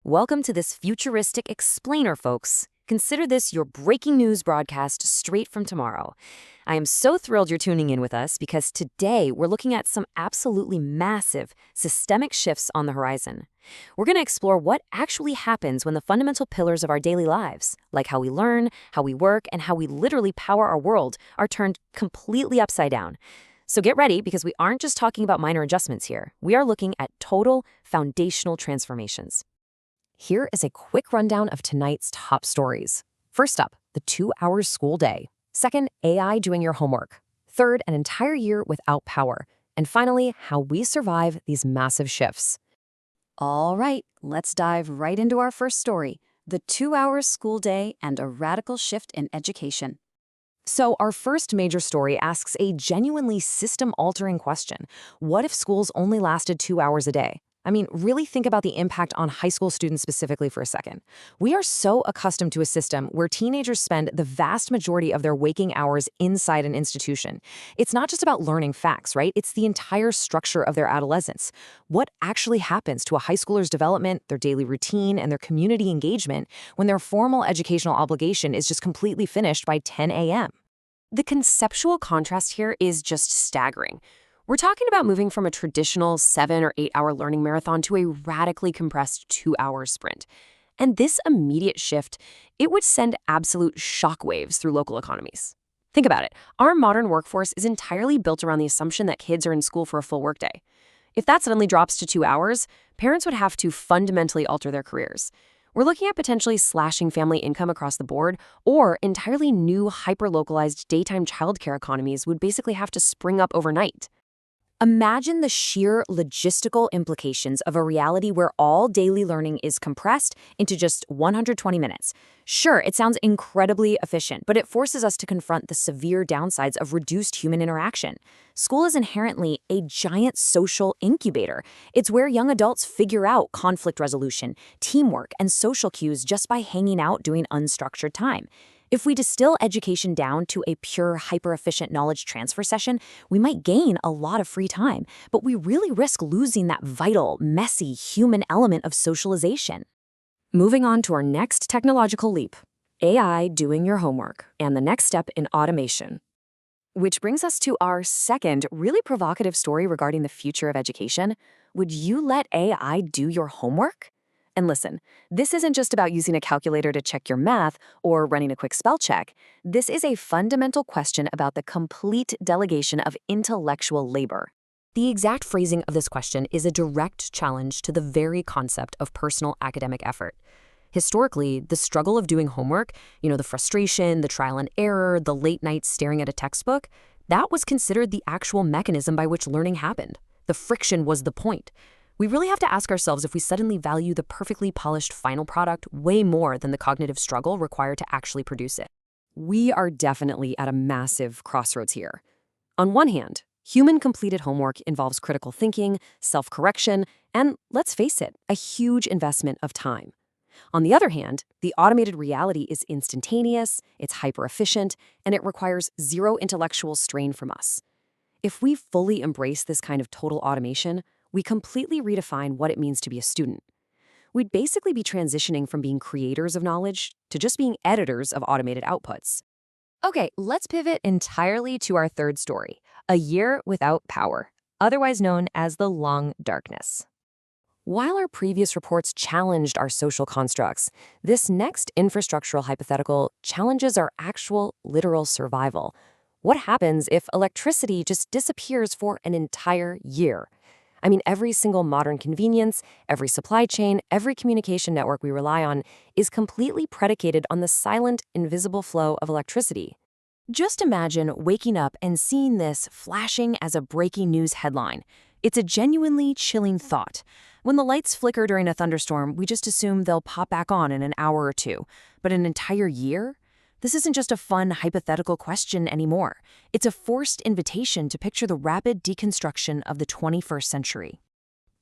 Welcome to this futuristic explainer, folks. Consider this your breaking news broadcast straight from tomorrow. I am so thrilled you're tuning in with us because today we're looking at some absolutely massive systemic shifts on the horizon. We're going to explore what actually happens when the fundamental pillars of our daily lives, like how we learn, how we work, and how we literally power our world, are turned completely upside down. So get ready, because we aren't just talking about minor adjustments here. We are looking at total foundational transformations. Here is a quick rundown of tonight's top stories. First up, the 2-hour school day. Second, AI doing your homework. Third, an entire year without power. And finally, how we survive these massive shifts. All right, let's dive right into our first story, the 2-hour school day and a radical shift in education. So our first major story asks a genuinely system-altering question. What if schools only lasted 2 hours a day? I mean, really think about the impact on high school students specifically for a second. We are so accustomed to a system where teenagers spend the vast majority of their waking hours inside an institution. It's not just about learning facts, right? It's the entire structure of their adolescence. What actually happens to a high schooler's development, their daily routine, and their community engagement when their formal educational obligation is just completely finished by 10 a.m.? The conceptual contrast here is just staggering. We're talking about moving from a traditional 7 or 8 hour learning marathon to a radically compressed 2-hour sprint. And this immediate shift, it would send absolute shockwaves through local economies. Think about it. Our modern workforce is entirely built around the assumption that kids are in school for a full workday. If that suddenly drops to 2 hours, parents would have to fundamentally alter their careers. We're looking at potentially slashing family income across the board, or entirely new hyper-localized daytime childcare economies would basically have to spring up overnight. Imagine the sheer logistical implications of a reality where all daily learning is compressed into just 120 minutes. Sure, it sounds incredibly efficient, but it forces us to confront the severe downsides of reduced human interaction. School is inherently a giant social incubator. It's where young adults figure out conflict resolution, teamwork, and social cues just by hanging out doing unstructured time. If we distill education down to a pure, hyper-efficient knowledge transfer session, we might gain a lot of free time, but we really risk losing that vital, messy, human element of socialization. Moving on to our next technological leap, AI doing your homework, and the next step in automation. Which brings us to our second really provocative story regarding the future of education. Would you let AI do your homework? And listen, this isn't just about using a calculator to check your math or running a quick spell check. This is a fundamental question about the complete delegation of intellectual labor. The exact phrasing of this question is a direct challenge to the very concept of personal academic effort. Historically, the struggle of doing homework, the frustration, the trial and error, the late nights staring at a textbook, that was considered the actual mechanism by which learning happened. The friction was the point. We really have to ask ourselves if we suddenly value the perfectly polished final product way more than the cognitive struggle required to actually produce it. We are definitely at a massive crossroads here. On one hand, human-completed homework involves critical thinking, self-correction, and, let's face it, a huge investment of time. On the other hand, the automated reality is instantaneous, it's hyper-efficient, and it requires zero intellectual strain from us. If we fully embrace this kind of total automation, we completely redefine what it means to be a student. We'd basically be transitioning from being creators of knowledge to just being editors of automated outputs. Okay, let's pivot entirely to our third story, a year without power, otherwise known as the long darkness. While our previous reports challenged our social constructs, this next infrastructural hypothetical challenges our actual, literal survival. What happens if electricity just disappears for an entire year? I mean, every single modern convenience, every supply chain, every communication network we rely on is completely predicated on the silent, invisible flow of electricity. Just imagine waking up and seeing this flashing as a breaking news headline. It's a genuinely chilling thought. When the lights flicker during a thunderstorm, we just assume they'll pop back on in an hour or two. But an entire year? This isn't just a fun, hypothetical question anymore. It's a forced invitation to picture the rapid deconstruction of the 21st century.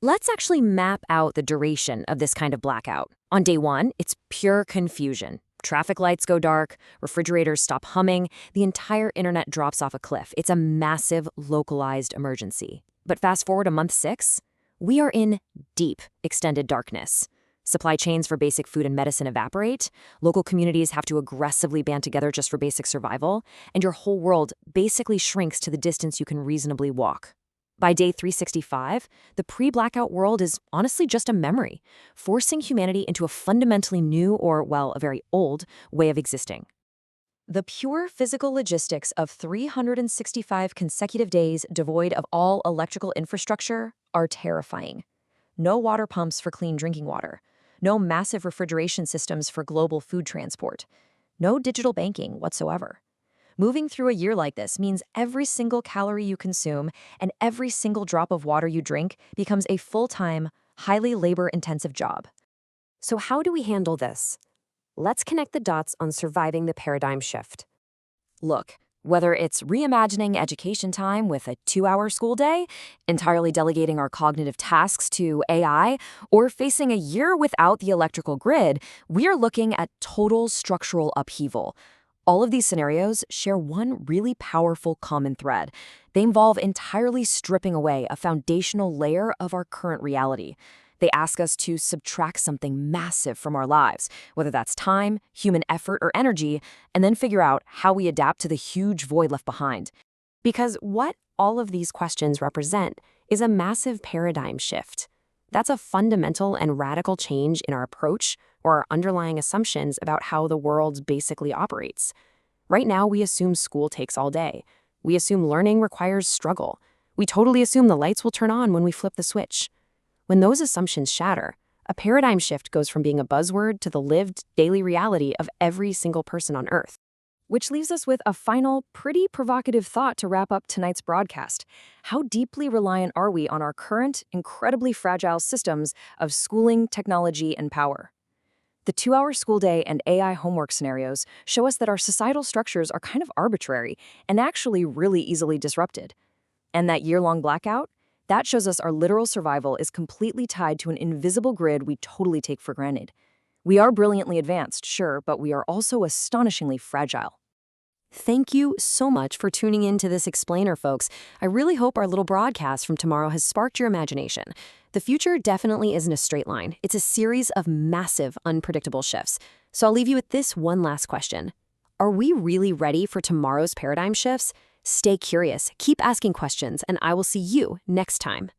Let's actually map out the duration of this kind of blackout. On day one, it's pure confusion. Traffic lights go dark, refrigerators stop humming, the entire internet drops off a cliff. It's a massive, localized emergency. But fast forward to month 6, we are in deep, extended darkness. Supply chains for basic food and medicine evaporate, local communities have to aggressively band together just for basic survival, and your whole world basically shrinks to the distance you can reasonably walk. By day 365, the pre-blackout world is honestly just a memory, forcing humanity into a fundamentally new or, well, a very old way of existing. The pure physical logistics of 365 consecutive days devoid of all electrical infrastructure are terrifying. No water pumps for clean drinking water. No massive refrigeration systems for global food transport. No digital banking whatsoever. Moving through a year like this means every single calorie you consume and every single drop of water you drink becomes a full-time, highly labor-intensive job. So how do we handle this? Let's connect the dots on surviving the paradigm shift. Look, whether it's reimagining education time with a 2-hour school day, entirely delegating our cognitive tasks to AI, or facing a year without the electrical grid, we are looking at total structural upheaval. All of these scenarios share one really powerful common thread. They involve entirely stripping away a foundational layer of our current reality. They ask us to subtract something massive from our lives, whether that's time, human effort, or energy, and then figure out how we adapt to the huge void left behind. Because what all of these questions represent is a massive paradigm shift. That's a fundamental and radical change in our approach or our underlying assumptions about how the world basically operates. Right now, we assume school takes all day. We assume learning requires struggle. We totally assume the lights will turn on when we flip the switch. When those assumptions shatter, a paradigm shift goes from being a buzzword to the lived daily reality of every single person on Earth. Which leaves us with a final, pretty provocative thought to wrap up tonight's broadcast. How deeply reliant are we on our current, incredibly fragile systems of schooling, technology, and power? The 2-hour school day and AI homework scenarios show us that our societal structures are kind of arbitrary and actually really easily disrupted. And that year-long blackout? That shows us our literal survival is completely tied to an invisible grid we totally take for granted. We are brilliantly advanced, sure, but we are also astonishingly fragile. Thank you so much for tuning in to this explainer, folks. I really hope our little broadcast from tomorrow has sparked your imagination. The future definitely isn't a straight line. It's a series of massive, unpredictable shifts. So I'll leave you with this one last question. Are we really ready for tomorrow's paradigm shifts? Stay curious, keep asking questions, and I will see you next time.